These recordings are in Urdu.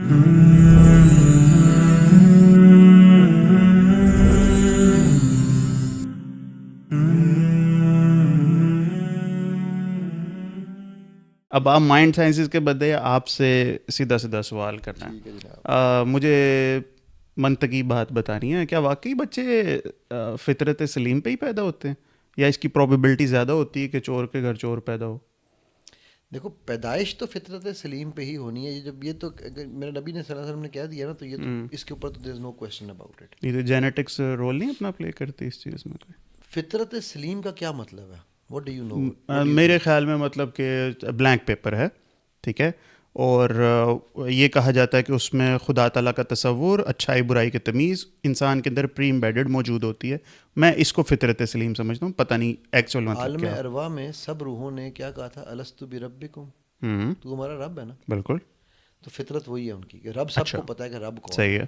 اب آپ مائنڈ سائنسز کے بدلے آپ سے سیدھا سیدھا سوال کرنا ہے. مجھے منطقی بات بتانی ہے, کیا واقعی بچے فطرت سلیم پہ ہی پیدا ہوتے ہیں, یا اس کی پروبیبلٹی زیادہ ہوتی ہے کہ چور کے گھر چور پیدا ہو؟ دیکھو پیدائش تو فطرت سلیم پہ ہی ہونی ہے. جب یہ تو میرے نبی نے صلی اللہ علیہ وسلم نے کہہ دیا نا, تو یہ تو اس کے اوپر تو دیر از نو کویسچن اباؤٹ اٹ. یہ جینیٹکس رول نہیں اپنا پلے کرتی اس چیز میں کوئی؟ فطرت سلیم کا کیا مطلب ہے؟ What do you know? میرے خیال میں مطلب کہ بلینک پیپر ہے, ٹھیک ہے, اور یہ کہا جاتا ہے کہ اس میں خدا تعالیٰ کا تصور, اچھائی برائی کی تمیز انسان کے اندر پری امبیڈڈ موجود ہوتی ہے. میں اس کو فطرت سلیم سمجھتا ہوں, پتہ نہیں ایکچوئل مطلب عالم کیا. ارواح میں سب روحوں نے کیا کہا تھا؟ الست بربکم, تو ہمارا رب ہے نا. بالکل. تو فطرت وہی ہے ان کی کہ رب سب کو پتہ ہے کہ رب کون صحیح ہے,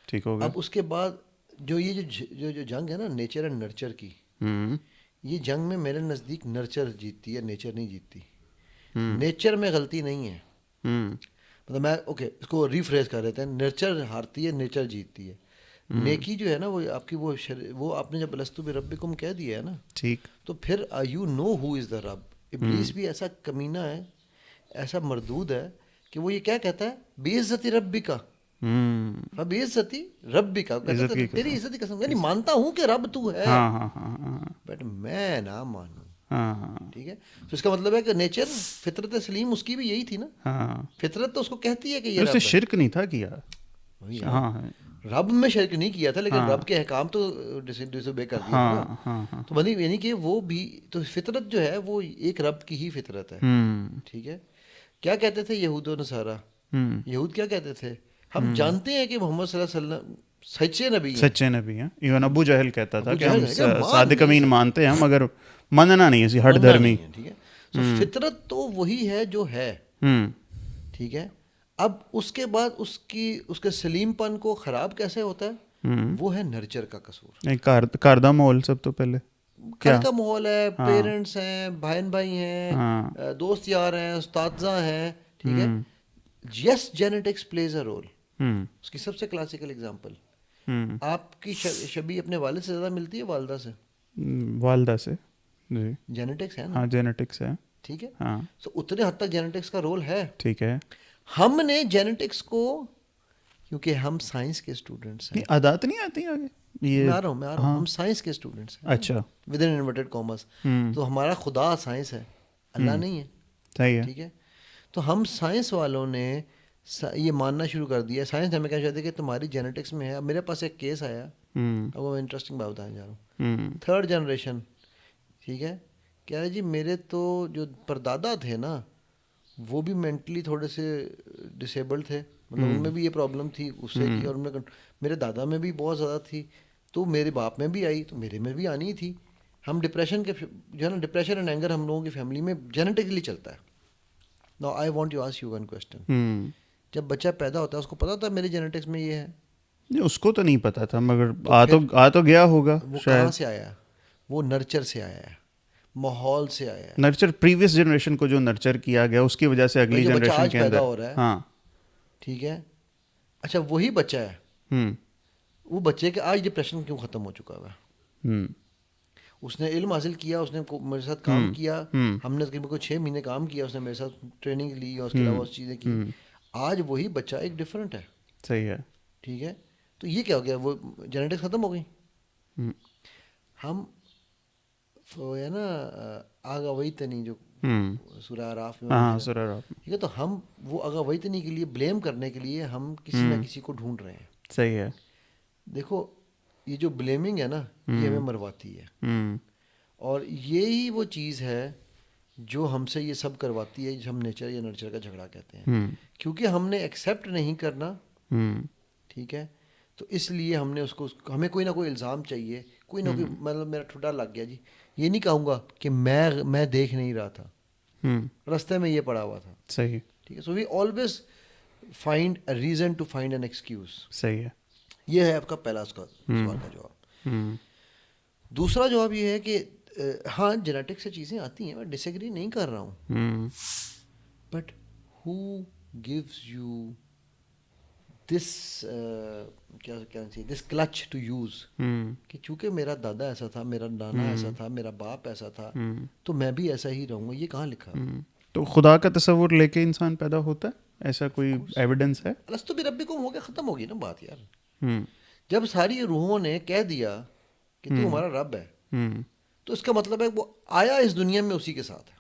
ٹھیک ہو گیا. اب اس کے بعد جو یہ جو جنگ ہے نا نیچر اینڈ نرچر کی, یہ جنگ میں میرے نزدیک نرچر جیتتی ہے, نیچر نہیں جیتتی. نیچر میں غلطی نہیں ہے, مطلب میں اوکے اس کو ریفریز کر دیتے ہیں, نیچر ہارتی ہے, نیچر جیتتی ہے. نیکی جو ہے نا وہ آپ کی وہ آپ نے جب الستو بربکم کہہ دیا ہے نا, ٹھیک, تو پھر یو نو ہو از دا رب. ابلیس بھی ایسا کمینہ ہے, ایسا مردود ہے کہ وہ یہ کیا کہتا ہے؟ بے عزتی ربی کا, بے عزتی ربی کا, کہتا ہے تیری عزت کی قسم, یعنی مانتا ہوں کہ رب تو ہے بٹ میں نہ مانوں. ٹھیک ہے, تو اس کا مطلب ہے کہ نیچر فطرت سلیم اس کی بھی یہی تھی نا. فطرت تو اس کو کہتی ہے کہ یہ رب ہے. شرک نہیں تھا کیا, رب میں شرک نہیں کیا تھا, لیکن رب کے احکام تو ڈسوبے کر دیا تھا نا. تو مطلب یعنی کہ وہ بھی تو فطرت جو ہے وہ ایک رب کی ہی فطرت ہے. ٹھیک ہے. کیا کہتے تھے یہود و نصارہ؟ یہود کیا کہتے تھے؟ ہم جانتے ہیں کہ محمد صلی اللہ علیہ وسلم سچے نبی ہیں. سچے نبی ہیں. ایون ابو جہل کہتا تھا کہ ہم صادق امین مانتے ہیں مگر مننا نہیں اسی ہٹ دھرمی. ٹھیک ہے. تو فطرت تو وہی ہے جو ہے. ٹھیک ہے. اب اس کے بعد اس کے سلیم پن کو خراب کیسے ہوتا ہے؟ وہ ہے نرچر کا قصور. کاردہ ماحول سب تو پہلے گھر کا ماحول ہے, پیرنٹس ہیں, بھائی ہیں, دوست یار ہیں, اساتذہ ہیں. ٹھیک ہے. یس جینیٹکس پلیز اے رول. اس کی سب سے کلاسیکل اگزامپل, آپ کی شبیہ اپنے والد سے زیادہ ملتی ہے والدہ سے؟ والدہ سے, جی. جینیٹکس ہے نا. ہاں جینیٹکس ہے. ٹھیک ہے. ہاں, تو اتنے حد تک جینیٹکس کا رول ہے. ٹھیک ہے. ہم نے جینیٹکس کو, کیونکہ ہم سائنس کے اسٹوڈنٹس ہیں, عادات نہیں آتی آگے, میں آ رہا ہوں, ہم سائنس کے اسٹوڈنٹس ہیں. اچھا, ود ان انورٹڈ کامرس. تو ہمارا خدا سائنس ہے, اللہ نہیں ہے. صحیح ہے. ٹھیک ہے. تو ہم سائنس والوں نے یہ ماننا شروع کر دیا. سائنس ہمیں کہنا چاہتے کہ تمہاری جینیٹکس میں ہے. اب میرے پاس ایک کیس آیا, اب وہ انٹرسٹنگ بات بتانے جا رہا ہوں. 3rd جنریشن, ٹھیک ہے, کہہ رہے جی میرے تو جو پردادا تھے نا وہ بھی مینٹلی تھوڑے سے ڈسیبلڈ تھے, مطلب ان میں بھی یہ پرابلم تھی اس سے کی, اور میرے دادا میں بھی بہت زیادہ تھی, تو میرے باپ میں بھی آئی, تو میرے میں بھی آنی تھی. ہم ڈپریشن کے جو ہے نا, ڈپریشن اینڈ اینگر ہم لوگوں کی فیملی میں جینیٹکلی چلتا ہے. Now I want to ask you one question. جب بچہ پیدا ہوتا ہے اس کو پتا تھا میری جینیٹکس میں یہ ہے؟ اس کو تو نہیں پتا تھا, مگر آ تو گیا ہوگا. وہ کہاں سے آیا؟ وہ نرچر سے آیا ہے, ماحول سے آیا ہے. نرچر پریویس جنریشن کو جو نرچر کیا گیا اس کی وجہ سے اگلی جنریشن کے اندر پیدا ہو رہا ہے. ہاں, ٹھیک ہے. اچھا وہی بچہ ہے, وہ بچے کے آج ڈپریشن کیوں ختم ہو چکا ہے؟ اس نے علم حاصل کیا, اس نے میرے ساتھ کام کیا, ہم نے تقریباً 6 مہینے کام کیا, اس نے میرے ساتھ ٹریننگ لی, اور اس کے علاوہ چیزیں کی. آج وہی بچہ ایک ڈفرینٹ ہے. صحیح ہے. ٹھیک ہے. تو یہ کیا ہو گیا؟ وہ جینیٹکس ختم ہو گئی. ہم ہے نا اغویتنی جو سورہ اعراف میں, ٹھیک ہے, تو ہم وہ اغویتنی کے لیے بلیم کرنے کے لیے ہم کسی نہ کسی کو ڈھونڈ رہے ہیں. صحیح ہے. دیکھو یہ جو بلیمنگ ہے نا یہ ہمیں مرواتی ہے, اور یہی وہ چیز ہے جو ہم سے یہ سب کرواتی ہے, جو ہم نیچر یا نرچر کا جھگڑا کہتے ہیں. کیونکہ ہم نے ایکسیپٹ نہیں کرنا, ٹھیک ہے, تو اس لیے ہم نے اس کو, ہمیں کوئی نہ کوئی الزام چاہیے, کوئی نہ کوئی, مطلب میرا ٹھڈا لگ گیا جی, یہ نہیں کہوں گا کہ میں دیکھ نہیں رہا تھا, رستے میں یہ پڑا ہوا تھا. صحیح. ٹھیک ہے. So we always find a reason to find an excuse. صحیح ہے. یہ ہے آپ کا پہلا اس کا سوال کا جواب. دوسرا جواب یہ ہے کہ ہاں جینیٹک سے چیزیں آتی ہیں, میں ڈس ایگری نہیں کر رہا ہوں, but who gives you this کیا کہنا دس کلچ ٹو یوز کہ چونکہ میرا دادا ایسا تھا, میرا نانا ایسا تھا, میرا باپ ایسا تھا, تو میں بھی ایسا ہی رہوں گا. یہ کہاں لکھا؟ تو خدا کا تصور لے کے انسان پیدا ہوتا ہے, ایسا کوئی ایویڈنس ہے؟ الستو بربکم ہو گیا, ختم ہوگی نا بات یار. جب ساری روحوں نے کہہ دیا کہ تو ہمارا رب ہے, تو اس کا مطلب ہے وہ آیا اس دنیا میں اسی کے ساتھ ہے.